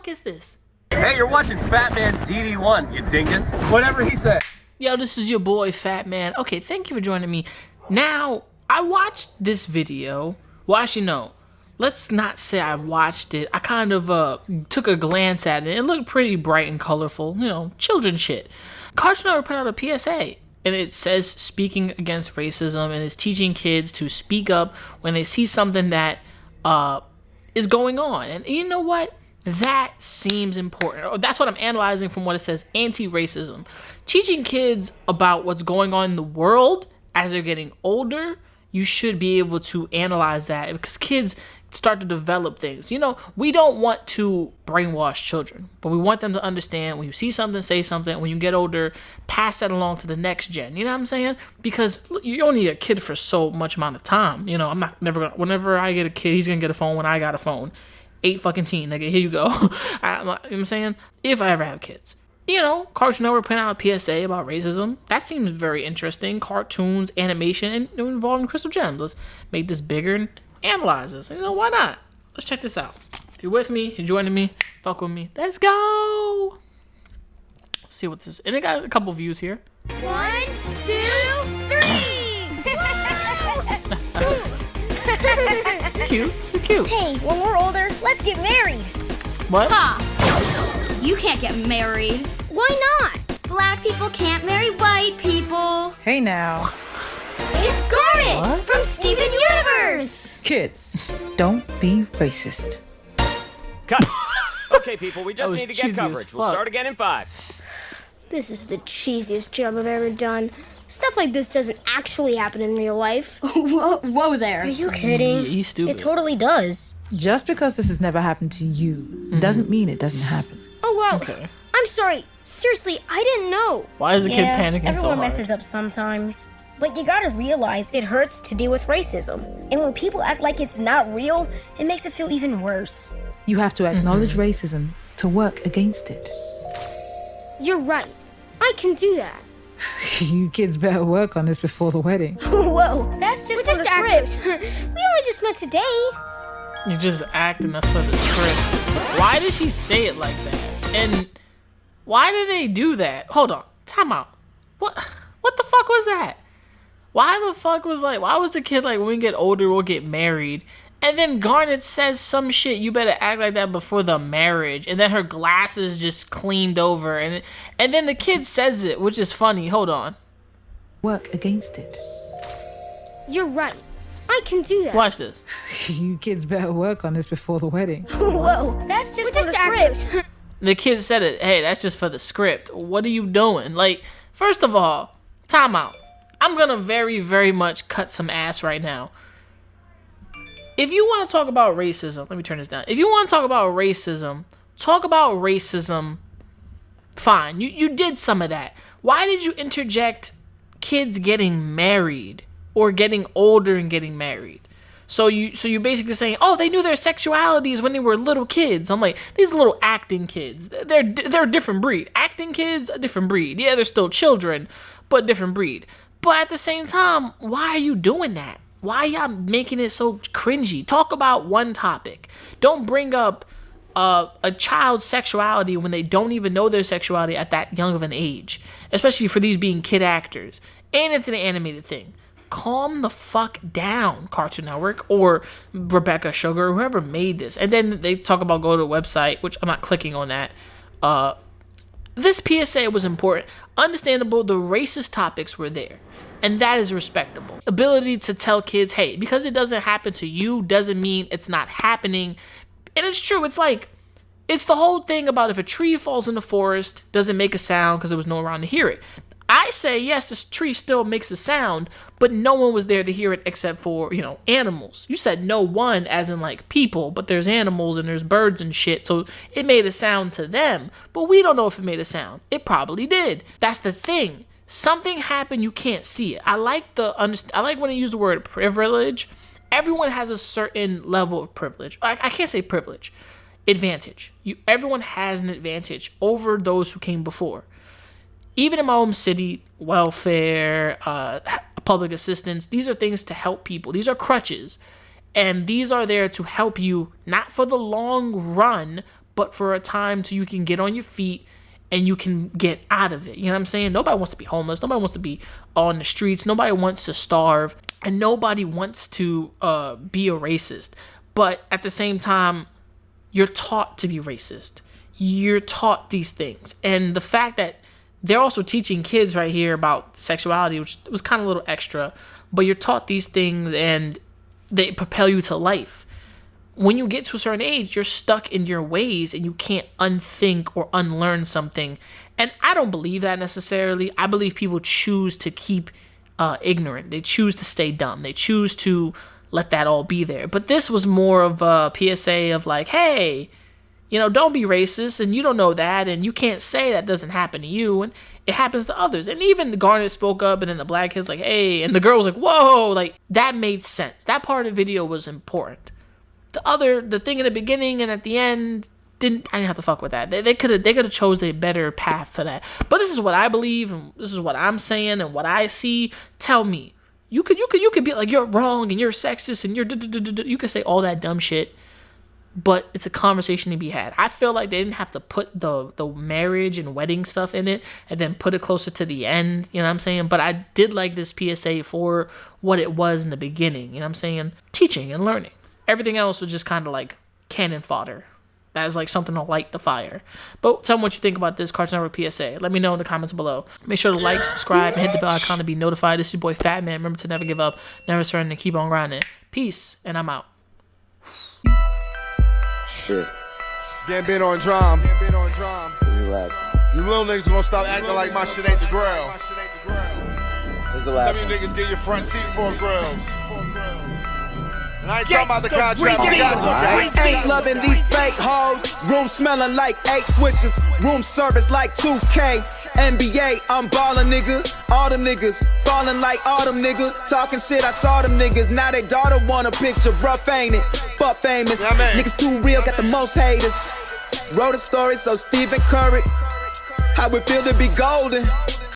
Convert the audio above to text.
fuck is this? Hey, you're watching Fat Man DD1, you dingus. Whatever he said. Yo, this is your boy, Fat Man. Okay, thank you for joining me. Now, I watched this video. Well, actually, no. Let's not say I watched it. I kind of took a glance at it. It looked pretty bright and colorful. You know, children shit. Cartoon Network put out a PSA. And it says speaking against racism. And it's teaching kids to speak up when they see something that is going on. And you know what? That seems important. Or that's what I'm analyzing from what it says, anti-racism. Teaching kids about what's going on in the world as they're getting older, you should be able to analyze that because kids start to develop things. You know, we don't want to brainwash children, but we want them to understand when you see something, say something. When you get older, pass that along to the next gen. You know what I'm saying? Because you're only a kid for so much amount of time. You know, I'm not never gonna, whenever I get a kid, he's gonna get a phone when I got a phone. 8 fucking teen, nigga, here you go. You know what I'm saying? If I ever have kids. You know, Cartoon Network putting out a PSA about racism. That seems very interesting. Cartoons, animation, and involving crystal gems. Let's make this bigger and analyze this. You know, why not? Let's check this out. If you're with me, you're joining me, fuck with me. Let's go! Let's see what this is. And it got a couple views here. 1, 2, 3! It's cute. This is cute. Hey, when we're older, let's get married. What? Ha! You can't get married. Why not? Black people can't marry white people. Hey now. It's Garnet What? from Steven Universe. Kids, don't be racist. Cut. Okay, people, we just was need to cheesy get as coverage. We'll fuck. start again in 5. This is the cheesiest job I've ever done. Stuff like this doesn't actually happen in real life. Whoa there. Are you kidding? He's stupid. It totally does. Just because this has never happened to you doesn't mean it doesn't happen. Oh, wow. Okay. I'm sorry. Seriously, I didn't know. Why is the kid panicking so everyone hard? messes up sometimes. But you gotta realize it hurts to deal with racism. And when people act like it's not real, it makes it feel even worse. You have to acknowledge racism to work against it. You're right. I can do that. You kids better work on this before the wedding. Whoa, that's just We're for just the actors. script. We only just met today. You're just acting, that's for the script. Why did she say it like that? And why did they do that? Hold on. Time out. What the fuck was that? Why the fuck was why was the kid like, when we get older, we'll get married? And then Garnet says some shit, you better act like that before the marriage. And then her glasses just cleaned over. And then the kid says it, which is funny. Hold on. Work against it. You're right. I can do that. Watch this. You kids better work on this before the wedding. Whoa, that's just We're for just the actors. script. The kid said it. Hey, that's just for the script. What are you doing? Like, first of all, time out. I'm gonna very, very much cut some ass right now. If you want to talk about racism, let me turn this down. If you want to talk about racism, fine. You did some of that. Why did you interject kids getting married or getting older and getting married? So you're basically saying, oh, they knew their sexualities when they were little kids. I'm like, these little acting kids, they're a different breed. Acting kids, a different breed. Yeah, they're still children, but different breed. But at the same time, why are you doing that? Why y'all making it so cringy? Talk about one topic. Don't bring up a child's sexuality when they don't even know their sexuality at that young of an age. Especially for these being kid actors. And it's an animated thing. Calm the fuck down, Cartoon Network or Rebecca Sugar, or whoever made this. And then they talk about go to a website, which I'm not clicking on that. This PSA was important. Understandable, the racist topics were there. And that is respectable. Ability to tell kids, hey, because it doesn't happen to you doesn't mean it's not happening. And it's true. It's like, it's the whole thing about if a tree falls in the forest, doesn't make a sound because there was no one around to hear it. I say, yes, this tree still makes a sound, but no one was there to hear it except for, animals. You said no one as in like people, but there's animals and there's birds and shit. So it made a sound to them, but we don't know if it made a sound. It probably did. That's the thing. Something happened, you can't see it. I like when they use the word privilege. Everyone has a certain level of privilege. I can't say privilege. Advantage. Everyone has an advantage over those who came before. Even in my home city, welfare, public assistance, these are things to help people. These are crutches. And these are there to help you, not for the long run, but for a time so you can get on your feet and you can get out of it. You know what I'm saying? Nobody wants to be homeless. Nobody wants to be on the streets. Nobody wants to starve. And nobody wants to be a racist. But at the same time, you're taught to be racist. You're taught these things. And the fact that they're also teaching kids right here about sexuality, which was kind of a little extra, but you're taught these things and they propel you to life. When you get to a certain age, you're stuck in your ways and you can't unthink or unlearn something. And I don't believe that necessarily. I believe people choose to keep ignorant. They choose to stay dumb. They choose to let that all be there. But this was more of a PSA of like, hey, don't be racist, and you don't know that, and you can't say that doesn't happen to you, and it happens to others. And even Garnet spoke up, and then the black kid's like, hey, and the girl was like, whoa, like, that made sense. That part of the video was important. The thing in the beginning and at the end, I didn't have to fuck with that. They could have chose a better path for that. But this is what I believe, and this is what I'm saying, and what I see. Tell me. You could be like, you're wrong, and you're sexist, and you could say all that dumb shit. But it's a conversation to be had. I feel like they didn't have to put the marriage and wedding stuff in it and then put it closer to the end, you know what I'm saying? But I did like this PSA for what it was in the beginning, you know what I'm saying? Teaching and learning. Everything else was just kind of like cannon fodder. That is like something to light the fire. But tell me what you think about this Cartoon Network PSA. Let me know in the comments below. Make sure to like, subscribe, and hit the bell icon to be notified. This is your boy Fat Man. Remember to never give up, never surrender, and keep on grinding. Peace, and I'm out. Shit. Been on drum. You little niggas gonna stop acting like my shit ain't the grill. Some of you niggas get your front teeth for grills. And I ain't talking about the contract. I ain't loving these fake hoes. Room smelling like 8 switches. Room service like 2K. NBA, I'm ballin', nigga. All them niggas fallin' like autumn, nigga. Talking shit, I saw them niggas. Now they daughter want a picture. Rough, ain't it? Fuck famous. Niggas too real, got the most haters. Wrote a story so Stephen Curry. How it feel to be golden.